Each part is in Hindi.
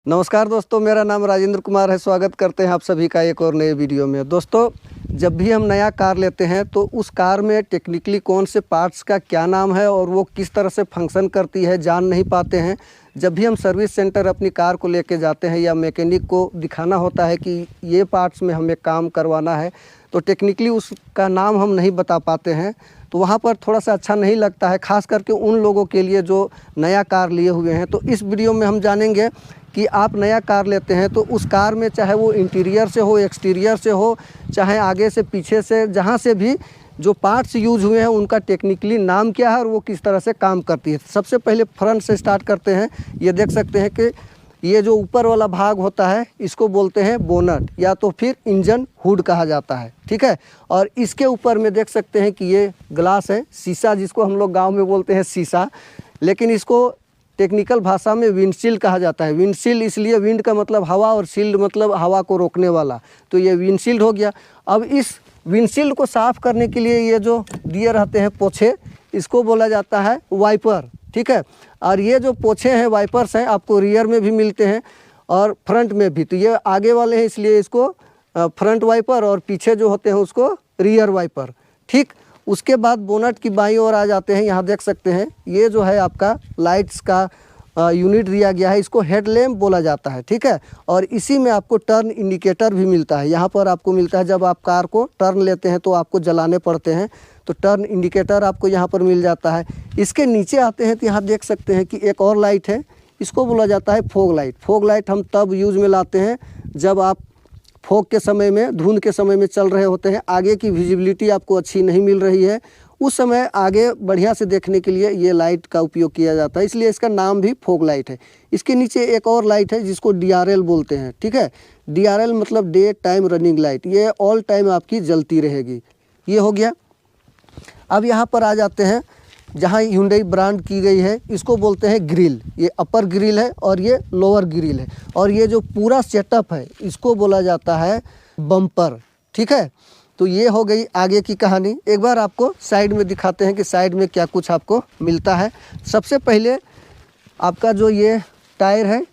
नमस्कार दोस्तों, मेरा नाम राजेंद्र कुमार है। स्वागत करते हैं आप सभी का एक और नए वीडियो में। दोस्तों, जब भी हम नया कार लेते हैं तो उस कार में टेक्निकली कौन से पार्ट्स का क्या नाम है और वो किस तरह से फंक्शन करती है जान नहीं पाते हैं। जब भी हम सर्विस सेंटर अपनी कार को लेके जाते हैं या मैकेनिक को दिखाना होता है कि ये पार्ट्स में हमें काम करवाना है, तो टेक्निकली उसका नाम हम नहीं बता पाते हैं, तो वहाँ पर थोड़ा सा अच्छा नहीं लगता है, ख़ास करके उन लोगों के लिए जो नया कार लिए हुए हैं। तो इस वीडियो में हम जानेंगे कि आप नया कार लेते हैं तो उस कार में चाहे वो इंटीरियर से हो, एक्सटीरियर से हो, चाहे आगे से पीछे से, जहाँ से भी जो पार्ट्स यूज हुए हैं उनका टेक्निकली नाम क्या है और वो किस तरह से काम करती है। सबसे पहले फ्रंट से स्टार्ट करते हैं। ये देख सकते हैं कि ये जो ऊपर वाला भाग होता है इसको बोलते हैं बोनट या तो फिर इंजन हुड कहा जाता है, ठीक है। और इसके ऊपर में देख सकते हैं कि ये ग्लास है, शीशा, जिसको हम लोग गाँव में बोलते हैं शीशा, लेकिन इसको टेक्निकल भाषा में विंडशील्ड कहा जाता है। विंडशील्ड इसलिए, विंड का मतलब हवा और शील्ड मतलब हवा को रोकने वाला, तो ये विंडशील्ड हो गया। अब इस विंडशील्ड को साफ़ करने के लिए ये जो दिए रहते हैं पोछे, इसको बोला जाता है वाइपर, ठीक है। और ये जो पोछे हैं, वाइपर्स हैं, आपको रियर में भी मिलते हैं और फ्रंट में भी। तो ये आगे वाले हैं इसलिए इसको फ्रंट वाइपर और पीछे जो होते हैं उसको रियर वाइपर, ठीक। उसके बाद बोनट की बाईं ओर आ जाते हैं। यहाँ देख सकते हैं ये जो है आपका लाइट्स का यूनिट दिया गया है, इसको हेडलैम्प बोला जाता है, ठीक है। और इसी में आपको टर्न इंडिकेटर भी मिलता है। यहाँ पर आपको मिलता है, जब आप कार को टर्न लेते हैं तो आपको जलाने पड़ते हैं, तो टर्न इंडिकेटर आपको यहाँ पर मिल जाता है। इसके नीचे आते हैं तो यहाँ देख सकते हैं कि एक और लाइट है, इसको बोला जाता है फॉग लाइट। फॉग लाइट हम तब यूज़ में लाते हैं जब आप फॉग के समय में, धुंध के समय में चल रहे होते हैं, आगे की विजिबिलिटी आपको अच्छी नहीं मिल रही है, उस समय आगे बढ़िया से देखने के लिए ये लाइट का उपयोग किया जाता है, इसलिए इसका नाम भी फॉग लाइट है। इसके नीचे एक और लाइट है जिसको DRL बोलते हैं, ठीक है। DRL मतलब डे टाइम रनिंग लाइट, ये ऑल टाइम आपकी जलती रहेगी। ये हो गया। अब यहाँ पर आ जाते हैं जहाँ Hyundai ब्रांड की गई है, इसको बोलते हैं ग्रिल। ये अपर ग्रिल है और ये लोअर ग्रिल है, और ये जो पूरा सेटअप है इसको बोला जाता है बम्पर, ठीक है। तो ये हो गई आगे की कहानी। एक बार आपको साइड में दिखाते हैं कि साइड में क्या कुछ आपको मिलता है। सबसे पहले आपका जो ये टायर है,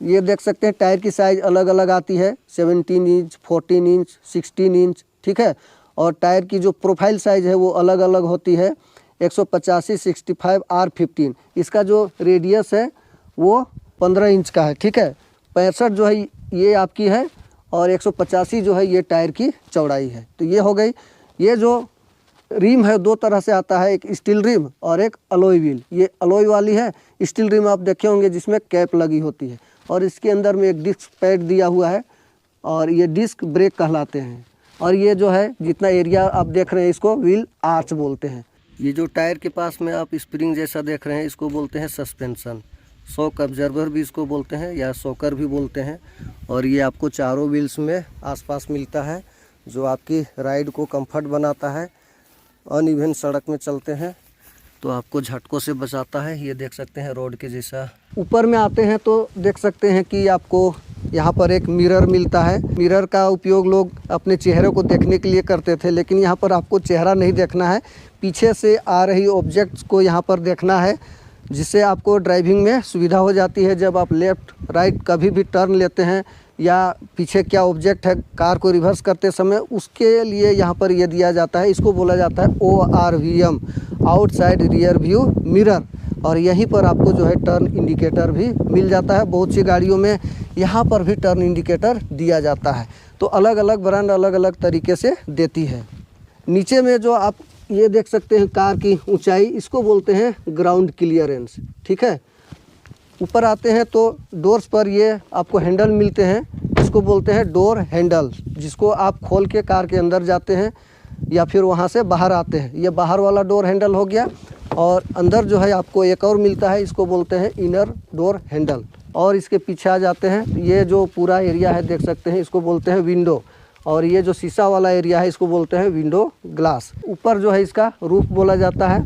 ये देख सकते हैं टायर की साइज़ अलग अलग आती है, 17 इंच, 14 इंच, 16 इंच, ठीक है। और टायर की जो प्रोफाइल साइज़ है वो अलग अलग होती है, 185, 65, R15। इसका जो रेडियस है वो 15 इंच का है, ठीक है। 65 जो है ये आपकी है और 185 जो है ये टायर की चौड़ाई है। तो ये हो गई। ये जो रिम है दो तरह से आता है, एक स्टील रिम और एक अलॉय व्हील। ये अलॉय वाली है। स्टील रिम आप देखे होंगे जिसमें कैप लगी होती है, और इसके अंदर में एक डिस्क पैड दिया हुआ है और ये डिस्क ब्रेक कहलाते हैं। और ये जो है जितना एरिया आप देख रहे हैं इसको व्हील आर्च बोलते हैं। ये जो टायर के पास में आप स्प्रिंग जैसा देख रहे हैं इसको बोलते हैं सस्पेंशन। शॉक ऑब्जर्वर भी इसको बोलते हैं या शॉकर भी बोलते हैं। और ये आपको चारों व्हील्स में आसपास मिलता है, जो आपकी राइड को कंफर्ट बनाता है। अनइवन सड़क में चलते हैं तो आपको झटकों से बचाता है। ये देख सकते हैं रोड के जैसा। ऊपर में आते हैं तो देख सकते हैं कि आपको यहाँ पर एक मिरर मिलता है। मिरर का उपयोग लोग अपने चेहरे को देखने के लिए करते थे, लेकिन यहाँ पर आपको चेहरा नहीं देखना है, पीछे से आ रही ऑब्जेक्ट्स को यहाँ पर देखना है, जिससे आपको ड्राइविंग में सुविधा हो जाती है। जब आप लेफ़्ट राइट कभी भी टर्न लेते हैं या पीछे क्या ऑब्जेक्ट है कार को रिवर्स करते समय, उसके लिए यहाँ पर ये दिया जाता है। इसको बोला जाता है ORVM, outside rear view mirror. और यहीं पर आपको जो है टर्न इंडिकेटर भी मिल जाता है। बहुत सी गाड़ियों में यहाँ पर भी टर्न इंडिकेटर दिया जाता है। तो अलग अलग ब्रांड अलग अलग तरीके से देती है। नीचे में जो आप ये देख सकते हैं कार की ऊंचाई, इसको बोलते हैं ग्राउंड क्लियरेंस, ठीक है। ऊपर आते हैं तो डोर्स पर ये आपको हैंडल मिलते हैं, इसको बोलते हैं डोर हैंडल, जिसको आप खोल के कार के अंदर जाते हैं या फिर वहाँ से बाहर आते हैं। ये बाहर वाला डोर हैंडल हो गया। और अंदर जो है आपको एक और मिलता है, इसको बोलते हैं इनर डोर हैंडल। और इसके पीछे आ जाते हैं, ये जो पूरा एरिया है देख सकते हैं, इसको बोलते हैं विंडो। और ये जो शीशा वाला एरिया है इसको बोलते हैं विंडो ग्लास। ऊपर जो है इसका रूफ बोला जाता है,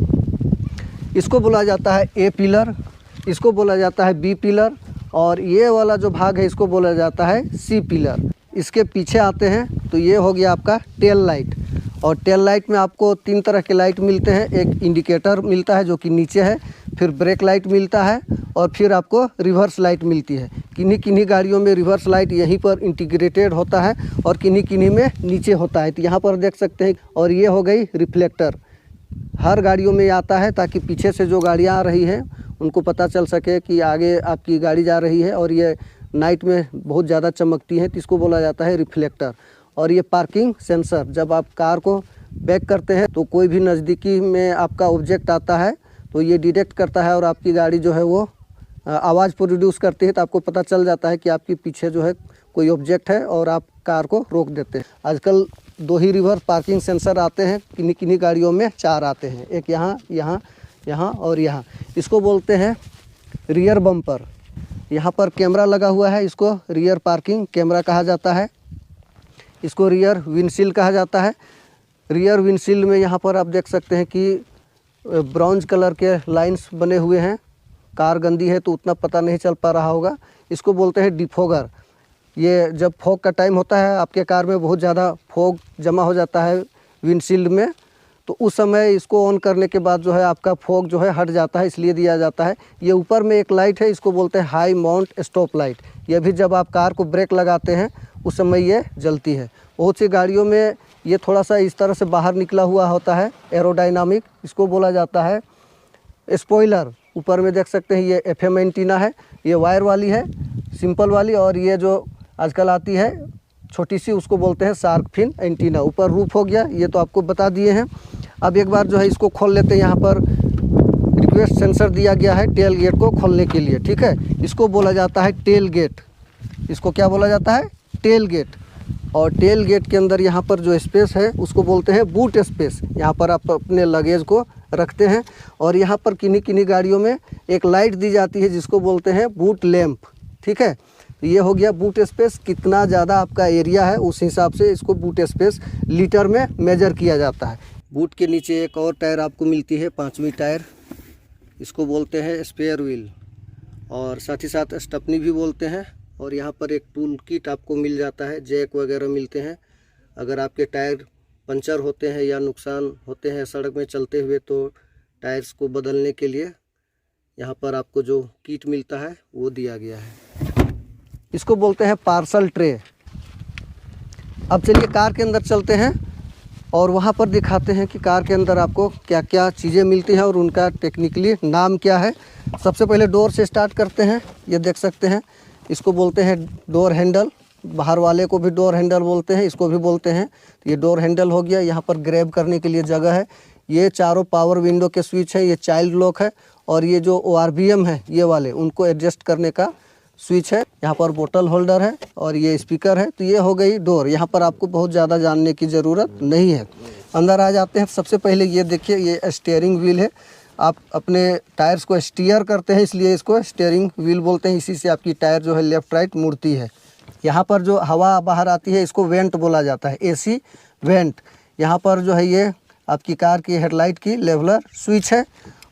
इसको बोला जाता है A पिलर, इसको बोला जाता है B पिलर, और ये वाला जो भाग है इसको बोला जाता है C पिलर। इसके पीछे आते हैं तो ये हो गया आपका टेल लाइट। और टेल लाइट में आपको 3 तरह के लाइट मिलते हैं। एक इंडिकेटर मिलता है जो कि नीचे है, फिर ब्रेक लाइट मिलता है और फिर आपको रिवर्स लाइट मिलती है। किन्हीं किन्हीं गाड़ियों में रिवर्स लाइट यहीं पर इंटीग्रेटेड होता है और किन्हीं किन्हीं में नीचे होता है। तो यहाँ पर देख सकते हैं। और ये हो गई रिफ्लेक्टर, हर गाड़ियों में आता है ताकि पीछे से जो गाड़ियाँ आ रही हैं उनको पता चल सके कि आगे आपकी गाड़ी जा रही है। और ये नाइट में बहुत ज़्यादा चमकती है, तो इसको बोला जाता है रिफ्लेक्टर। और ये पार्किंग सेंसर, जब आप कार को बैक करते हैं तो कोई भी नज़दीकी में आपका ऑब्जेक्ट आता है तो ये डिटेक्ट करता है और आपकी गाड़ी जो है वो आवाज़ प्रोड्यूस करती है, तो आपको पता चल जाता है कि आपके पीछे जो है कोई ऑब्जेक्ट है और आप कार को रोक देते हैं। आजकल 2 ही रिवर्स पार्किंग सेंसर आते हैं, किन्हीं किन्हीं गाड़ियों में 4 आते हैं, एक यहाँ, यहाँ, यहाँ और यहाँ। इसको बोलते हैं रियर बम्पर। यहाँ पर कैमरा लगा हुआ है, इसको रियर पार्किंग कैमरा कहा जाता है। इसको रियर विंडशील्ड कहा जाता है। रियर विंडशील्ड में यहाँ पर आप देख सकते हैं कि ब्राउन कलर के लाइंस बने हुए हैं। कार गंदी है तो उतना पता नहीं चल पा रहा होगा। इसको बोलते हैं डिफोगर। ये जब फॉग का टाइम होता है, आपके कार में बहुत ज़्यादा फॉग जमा हो जाता है विंडशील्ड में, तो उस समय इसको ऑन करने के बाद जो है आपका फॉग जो है हट जाता है, इसलिए दिया जाता है। ये ऊपर में एक लाइट है, इसको बोलते हैं हाई माउंट स्टॉप लाइट। ये भी जब आप कार को ब्रेक लगाते हैं उस समय ये जलती है। बहुत सी गाड़ियों में ये थोड़ा सा इस तरह से बाहर निकला हुआ होता है, एरोडायनामिक, इसको बोला जाता है स्पॉइलर। ऊपर में देख सकते हैं ये FM एंटीना है, ये वायर वाली है सिंपल वाली, और ये जो आजकल आती है छोटी सी उसको बोलते हैं शार्क फिन एंटीना। ऊपर रूफ हो गया, ये तो आपको बता दिए हैं। अब एक बार जो है इसको खोल लेते हैं। यहाँ पर रिक्वेस्ट सेंसर दिया गया है टेल गेट को खोलने के लिए, ठीक है। इसको बोला जाता है टेल गेट। इसको क्या बोला जाता है? Tail gate. और टेल गेट के अंदर यहाँ पर जो स्पेस है उसको बोलते हैं बूट स्पेस। यहाँ पर आप अपने लगेज को रखते हैं। और यहाँ पर किन्हीं किन्हीं गाड़ियों में एक लाइट दी जाती है जिसको बोलते हैं बूट लैंप, ठीक है। तो ये हो गया बूट स्पेस। कितना ज़्यादा आपका एरिया है उस हिसाब से इसको बूट स्पेस लीटर में मेजर किया जाता है। बूट के नीचे एक और टायर आपको मिलती है, 5वीं टायर, इसको बोलते हैं स्पेयर व्हील, और साथ ही साथ स्टपनी भी बोलते हैं। और यहाँ पर एक टूल किट आपको मिल जाता है, जैक वगैरह मिलते हैं। अगर आपके टायर पंचर होते हैं या नुकसान होते हैं सड़क में चलते हुए, तो टायर्स को बदलने के लिए यहाँ पर आपको जो किट मिलता है वो दिया गया है। इसको बोलते हैं पार्सल ट्रे। अब चलिए कार के अंदर चलते हैं और वहाँ पर दिखाते हैं कि कार के अंदर आपको क्या क्या चीज़ें मिलती हैं और उनका टेक्निकली नाम क्या है। सबसे पहले डोर से स्टार्ट करते हैं। ये देख सकते हैं, इसको बोलते हैं डोर हैंडल। बाहर वाले को भी डोर हैंडल बोलते हैं, इसको भी बोलते हैं। तो ये डोर हैंडल हो गया। यहाँ पर ग्रैब करने के लिए जगह है। ये चारों पावर विंडो के स्विच है। ये चाइल्ड लॉक है। और ये जो ORVM है ये वाले, उनको एडजस्ट करने का स्विच है। यहाँ पर बोतल होल्डर है और ये स्पीकर है। तो ये हो गई डोर। यहाँ पर आपको बहुत ज़्यादा जानने की ज़रूरत नहीं है। अंदर आ जाते हैं। सबसे पहले ये देखिए, ये स्टीयरिंग व्हील है। आप अपने टायर्स को स्टीयर करते हैं, इसलिए इसको स्टीयरिंग व्हील बोलते हैं। इसी से आपकी टायर जो है लेफ़्ट राइट मुड़ती है। यहाँ पर जो हवा बाहर आती है इसको वेंट बोला जाता है, AC वेंट। यहाँ पर जो है ये आपकी कार की हेडलाइट की लेवलर स्विच है।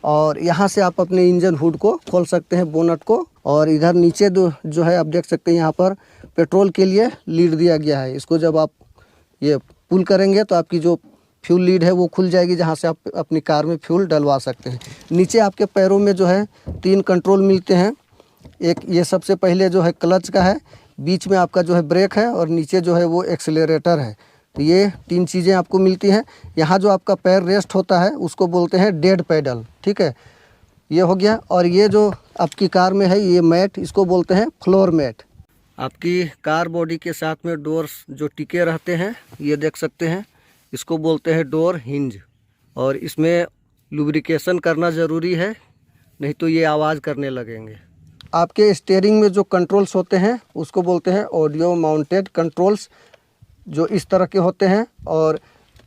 और यहाँ से आप अपने इंजन हुड को खोल सकते हैं, बोनट को। और इधर नीचे जो है आप देख सकते हैं, यहाँ पर पेट्रोल के लिए लीड दिया गया है। इसको जब आप ये पुल करेंगे तो आपकी जो फ्यूल लीड है वो खुल जाएगी, जहाँ से आप अपनी कार में फ्यूल डलवा सकते हैं। नीचे आपके पैरों में जो है 3 कंट्रोल मिलते हैं। एक ये सबसे पहले जो है क्लच का है, बीच में आपका जो है ब्रेक है और नीचे जो है वो एक्सेलरेटर है। तो ये 3 चीज़ें आपको मिलती हैं। यहाँ जो आपका पैर रेस्ट होता है उसको बोलते हैं डेड पैडल, ठीक है। ये हो गया। और ये जो आपकी कार में है ये मैट, इसको बोलते हैं फ्लोर मैट। आपकी कार बॉडी के साथ में डोर्स जो टिके रहते हैं ये देख सकते हैं, इसको बोलते हैं डोर हिंज। और इसमें लुब्रिकेशन करना ज़रूरी है, नहीं तो ये आवाज़ करने लगेंगे। आपके स्टीयरिंग में जो कंट्रोल्स होते हैं उसको बोलते हैं ऑडियो माउंटेड कंट्रोल्स, जो इस तरह के होते हैं। और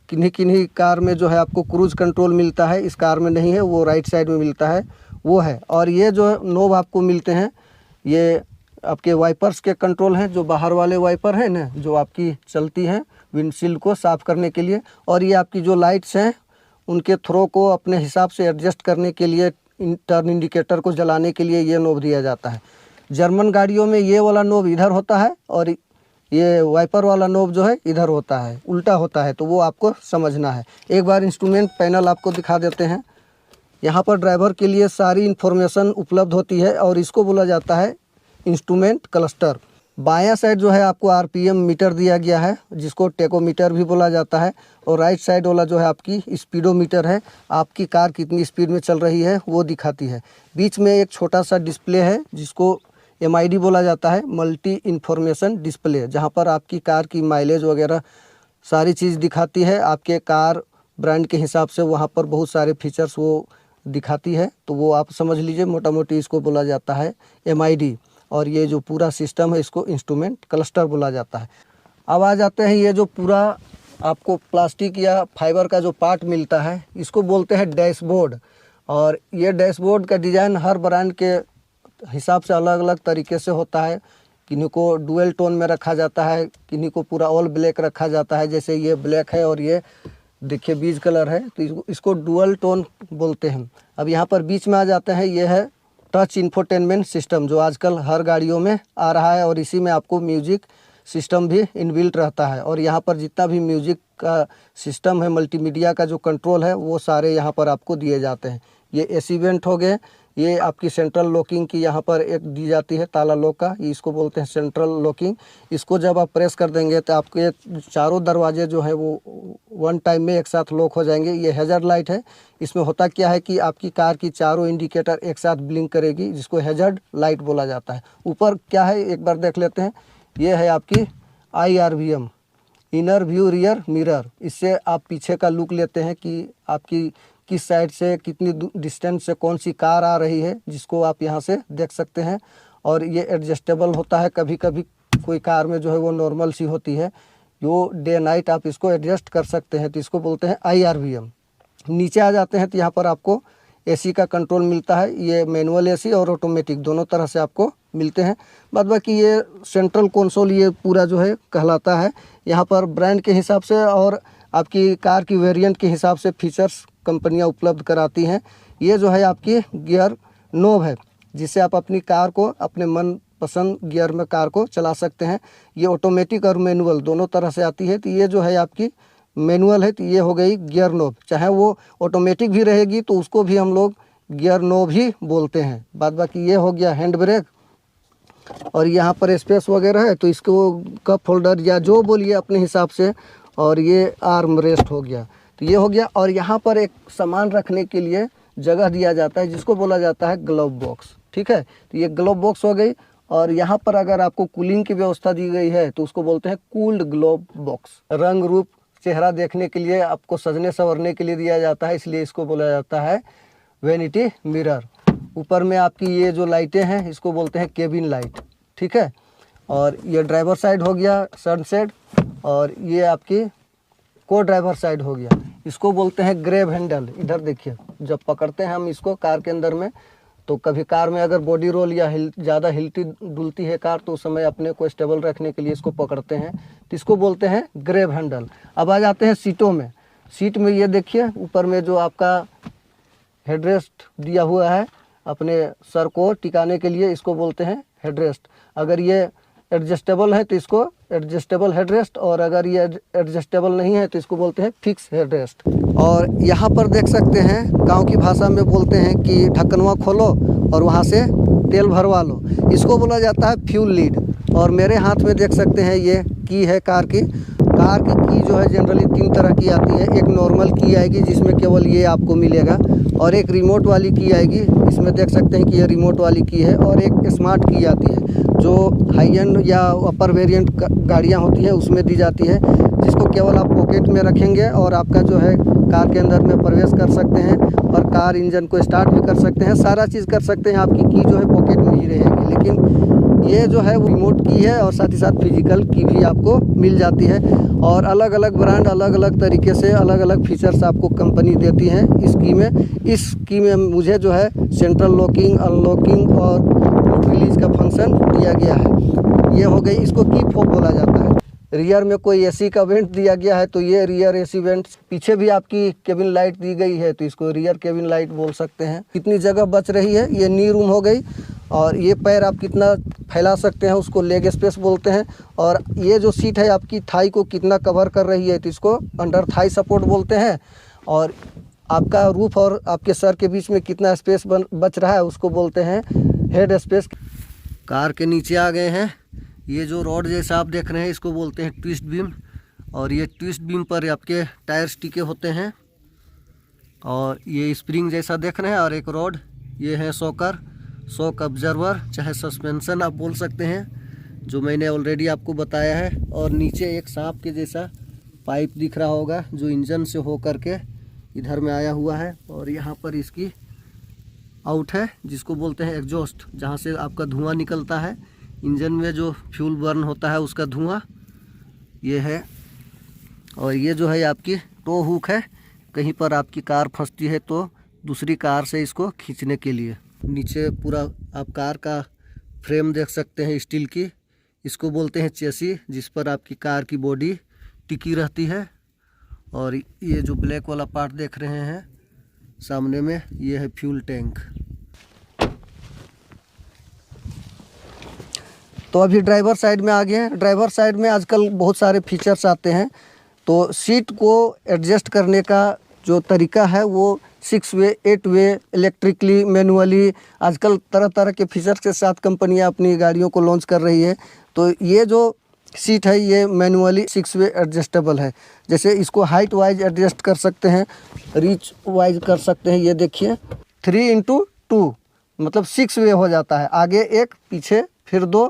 किन्हीं किन्हीं कार में जो है आपको क्रूज कंट्रोल मिलता है, इस कार में नहीं है, वो राइट साइड में मिलता है, वो है। और ये जो नोब आपको मिलते हैं ये आपके वाइपर्स के कंट्रोल हैं, जो बाहर वाले वाइपर हैं ना, जो आपकी चलती हैं विंडशील्ड को साफ़ करने के लिए। और ये आपकी जो लाइट्स हैं उनके थ्रो को अपने हिसाब से एडजस्ट करने के लिए, टर्न इंडिकेटर को जलाने के लिए ये नोब दिया जाता है। जर्मन गाड़ियों में ये वाला नोब इधर होता है और ये वाइपर वाला नोब जो है इधर होता है, उल्टा होता है, तो वो आपको समझना है। एक बार इंस्ट्रूमेंट पैनल आपको दिखा देते हैं। यहाँ पर ड्राइवर के लिए सारी इन्फॉर्मेशन उपलब्ध होती है और इसको बोला जाता है इंस्ट्रूमेंट क्लस्टर। बायां साइड जो है आपको आरपीएम मीटर दिया गया है, जिसको टेकोमीटर भी बोला जाता है, और राइट साइड वाला जो है आपकी स्पीडोमीटर है, आपकी कार कितनी स्पीड में चल रही है वो दिखाती है। बीच में एक छोटा सा डिस्प्ले है जिसको MID बोला जाता है, मल्टी इन्फॉर्मेशन डिस्प्ले, जहाँ पर आपकी कार की माइलेज वगैरह सारी चीज़ दिखाती है। आपके कार ब्रांड के हिसाब से वहाँ पर बहुत सारे फीचर्स वो दिखाती है, तो वो आप समझ लीजिए, मोटा मोटी इसको बोला जाता है MID। और ये जो पूरा सिस्टम है इसको इंस्ट्रूमेंट क्लस्टर बोला जाता है। अब आ जाते हैं, ये जो पूरा आपको प्लास्टिक या फाइबर का जो पार्ट मिलता है इसको बोलते हैं डैशबोर्ड। और ये डैशबोर्ड का डिज़ाइन हर ब्रांड के हिसाब से अलग अलग तरीके से होता है। किन्हीं को डुअल टोन में रखा जाता है, किन्हीं को पूरा ऑल ब्लैक रखा जाता है, जैसे ये ब्लैक है और ये देखिए बीज कलर है, तो इसको डुअल टोन बोलते हैं। अब यहाँ पर बीच में आ जाते हैं, ये है टच इंफोटेनमेंट सिस्टम, जो आजकल हर गाड़ियों में आ रहा है और इसी में आपको म्यूजिक सिस्टम भी इनबिल्ट रहता है। और यहाँ पर जितना भी म्यूजिक का सिस्टम है, मल्टीमीडिया का जो कंट्रोल है, वो सारे यहाँ पर आपको दिए जाते हैं। ये AC वेंट हो गए, ये आपकी सेंट्रल लॉकिंग की यहाँ पर एक दी जाती है ताला लॉक का, इसको बोलते हैं सेंट्रल लॉकिंग। इसको जब आप प्रेस कर देंगे तो आपके चारों दरवाजे जो है वो वन टाइम में एक साथ लॉक हो जाएंगे। ये हैज़र्ड लाइट है, इसमें होता क्या है कि आपकी कार की चारों इंडिकेटर एक साथ ब्लिंक करेगी, जिसको हैज़र्ड लाइट बोला जाता है। ऊपर क्या है एक बार देख लेते हैं, ये है आपकी IRVM, inner view rear mirror. इससे आप पीछे का लुक लेते हैं कि आपकी किस साइड से कितनी डिस्टेंस से कौन सी कार आ रही है, जिसको आप यहाँ से देख सकते हैं। और ये एडजस्टेबल होता है, कभी कभी कोई कार में जो है वो नॉर्मल सी होती है, जो डे नाइट आप इसको एडजस्ट कर सकते हैं, तो इसको बोलते हैं IRVM। नीचे आ जाते हैं तो यहाँ पर आपको AC का कंट्रोल मिलता है, ये मैनुअल AC और ऑटोमेटिक दोनों तरह से आपको मिलते हैं। बाद बाकी ये सेंट्रल कंसोल ये पूरा जो है कहलाता है। यहाँ पर ब्रांड के हिसाब से और आपकी कार की वेरिएंट के हिसाब से फीचर्स कंपनियां उपलब्ध कराती हैं। ये जो है आपकी गियर नोब है, जिससे आप अपनी कार को अपने मन पसंद गियर में कार को चला सकते हैं। ये ऑटोमेटिक और मैनुअल दोनों तरह से आती है। तो ये जो है आपकी मैनुअल है, तो ये हो गई गियर नोब। चाहे वो ऑटोमेटिक भी रहेगी तो उसको भी हम लोग गियर नोब ही बोलते हैं। बाद बाकी ये हो गया हैंड ब्रेक, और यहाँ पर स्पेस वगैरह है, तो इसको कप होल्डर या जो बोलिए अपने हिसाब से। और ये आर्म रेस्ट हो गया, तो ये हो गया। और यहाँ पर एक सामान रखने के लिए जगह दिया जाता है, जिसको बोला जाता है ग्लव बॉक्स। ठीक है, तो ये ग्लव बॉक्स हो गई। और यहाँ पर अगर आपको कूलिंग की व्यवस्था दी गई है तो उसको बोलते हैं कूल्ड ग्लव बॉक्स। रंग रूप चेहरा देखने के लिए, आपको सजने संवरने के लिए दिया जाता है, इसलिए इसको बोला जाता है वैनिटी मिरर। ऊपर में आपकी ये जो लाइटें हैं इसको बोलते हैं केबिन लाइट। ठीक है, और ये ड्राइवर साइड हो गया सनसेट, और ये आपकी को ड्राइवर साइड हो गया, इसको बोलते हैं ग्रैब हैंडल। इधर देखिए, जब पकड़ते हैं हम इसको कार के अंदर में, तो कभी कार में अगर बॉडी रोल या ज़्यादा हिलती डुलती है कार, तो उस समय अपने को स्टेबल रखने के लिए इसको पकड़ते हैं, तो इसको बोलते हैं ग्रैब हैंडल। अब आ जाते हैं सीटों में। सीट में ये देखिए ऊपर में जो आपका हेडरेस्ट दिया हुआ है अपने सर को टिकाने के लिए, इसको बोलते हैं हेडरेस्ट। अगर ये एडजस्टेबल है तो इसको एडजस्टेबल हेडरेस्ट, और अगर ये एडजस्टेबल नहीं है तो इसको बोलते हैं फिक्स हेडरेस्ट। और यहाँ पर देख सकते हैं, गांव की भाषा में बोलते हैं कि ढक्कनवा खोलो और वहाँ से तेल भरवा लो, इसको बोला जाता है फ्यूल लीड। और मेरे हाथ में देख सकते हैं ये की है कार की की जो है जनरली 3 तरह की आती है। एक नॉर्मल की आएगी जिसमें केवल ये आपको मिलेगा, और एक रिमोट वाली की आएगी, इसमें देख सकते हैं कि ये रिमोट वाली की है, और एक स्मार्ट की आती है जो हाई एंड या अपर वेरिएंट गाड़ियाँ होती है उसमें दी जाती है, जिसको केवल आप पॉकेट में रखेंगे और आपका जो है कार के अंदर में प्रवेश कर सकते हैं, और कार इंजन को स्टार्ट भी कर सकते हैं, सारा चीज़ कर सकते हैं। आपकी की जो है पॉकेट में ही रहेगी। लेकिन ये जो है वो रिमोट की है, और साथ ही साथ फिजिकल की भी आपको मिल जाती है। और अलग अलग ब्रांड अलग अलग तरीके से अलग अलग फीचर्स आपको कंपनी देती है इस की में मुझे जो है सेंट्रल लॉकिंग, अनलॉकिंग और बूट रिलीज का फंक्शन दिया गया है। ये हो गई, इसको की फोब बोला जाता है। रियर में कोई AC का वेंट दिया गया है, तो ये रियर AC वेंट। पीछे भी आपकी केबिन लाइट दी गई है, तो इसको रियर केबिन लाइट बोल सकते हैं। कितनी जगह बच रही है, ये नी रूम हो गई। और ये पैर आप कितना फैला सकते हैं उसको लेग स्पेस बोलते हैं। और ये जो सीट है आपकी थाई को कितना कवर कर रही है, तो इसको अंडर थाई सपोर्ट बोलते हैं। और आपका रूफ और आपके सर के बीच में कितना स्पेस बच रहा है उसको बोलते हैं हेड स्पेस। कार के नीचे आ गए हैं। ये जो रॉड जैसा आप देख रहे हैं इसको बोलते हैं ट्विस्ट बीम, और ये ट्विस्ट बीम पर आपके टायर्स टिके होते हैं। और ये स्प्रिंग जैसा देख रहे हैं, और एक रॉड ये है शॉक ऑब्जर्वर, चाहे सस्पेंशन आप बोल सकते हैं, जो मैंने ऑलरेडी आपको बताया है। और नीचे एक सांप के जैसा पाइप दिख रहा होगा जो इंजन से हो करके इधर में आया हुआ है। और यहाँ पर इसकी आउट है जिसको बोलते हैं एग्जॉस्ट, जहाँ से आपका धुआं निकलता है। इंजन में जो फ्यूल बर्न होता है उसका धुआं ये है। और ये जो है आपकी टो हुक है, कहीं पर आपकी कार फंसती है तो दूसरी कार से इसको खींचने के लिए। नीचे पूरा आप कार का फ्रेम देख सकते हैं स्टील की, इसको बोलते हैं चेसी, जिस पर आपकी कार की बॉडी टिकी रहती है। और ये जो ब्लैक वाला पार्ट देख रहे हैं सामने में, ये है फ्यूल टैंक। तो अभी ड्राइवर साइड में आ गए हैं। ड्राइवर साइड में आजकल बहुत सारे फीचर्स आते हैं, तो सीट को एडजस्ट करने का जो तरीका है वो 6 वे 8 वे इलेक्ट्रिकली मैनुअली, आजकल तरह तरह के फीचर्स के साथ कंपनियां अपनी गाड़ियों को लॉन्च कर रही है। तो ये जो सीट है ये मैनुअली 6 वे एडजस्टेबल है। जैसे इसको हाइट वाइज एडजस्ट कर सकते हैं, रीच वाइज कर सकते हैं। ये देखिए 3x2 मतलब 6 वे हो जाता है, आगे एक, पीछे फिर 2,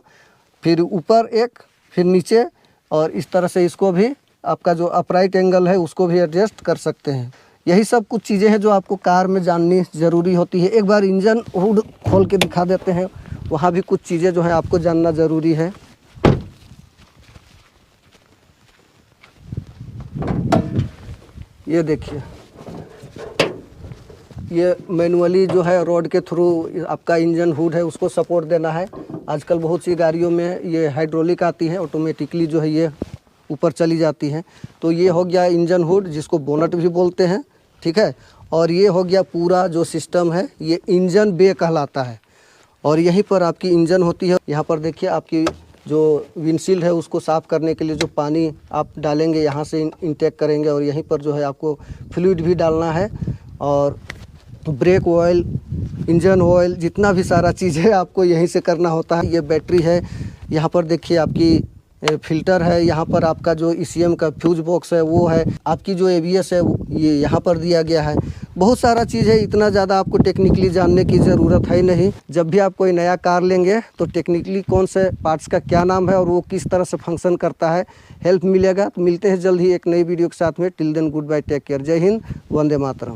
फिर ऊपर एक, फिर नीचे। और इस तरह से इसको भी आपका जो अपराइट एंगल है उसको भी एडजस्ट कर सकते हैं। यही सब कुछ चीज़ें हैं जो आपको कार में जाननी ज़रूरी होती है। एक बार इंजन हुड खोल के दिखा देते हैं, वहाँ भी कुछ चीज़ें जो है आपको जानना ज़रूरी है। ये देखिए, ये मैनुअली जो है रॉड के थ्रू आपका इंजन हुड है उसको सपोर्ट देना है। आजकल बहुत सी गाड़ियों में ये हाइड्रोलिक आती है, ऑटोमेटिकली जो है ये ऊपर चली जाती है। तो ये हो गया इंजन हुड, जिसको बोनट भी बोलते हैं, ठीक है। और ये हो गया पूरा जो सिस्टम है, ये इंजन बे कहलाता है। और यहीं पर आपकी इंजन होती है। यहाँ पर देखिए आपकी जो विंडशील्ड है उसको साफ़ करने के लिए जो पानी आप डालेंगे यहाँ से इनटेक करेंगे, और यहीं पर जो है आपको फ्लूइड भी डालना है। और ब्रेक ऑयल, इंजन ऑयल, जितना भी सारा चीज़ है आपको यहीं से करना होता है। ये बैटरी है, यहाँ पर देखिए आपकी फिल्टर है, यहाँ पर आपका जो ECM का फ्यूज बॉक्स है वो है, आपकी जो ABS है ये यहाँ पर दिया गया है। बहुत सारा चीज़ है, इतना ज़्यादा आपको टेक्निकली जानने की ज़रूरत है नहीं। जब भी आप कोई नया कार लेंगे तो टेक्निकली कौन से पार्ट्स का क्या नाम है और वो किस तरह से फंक्शन करता है, हेल्प मिलेगा। तो मिलते हैं जल्द ही एक नई वीडियो के साथ में। Till then good bye, take care, जय हिंद, वंदे मातरम।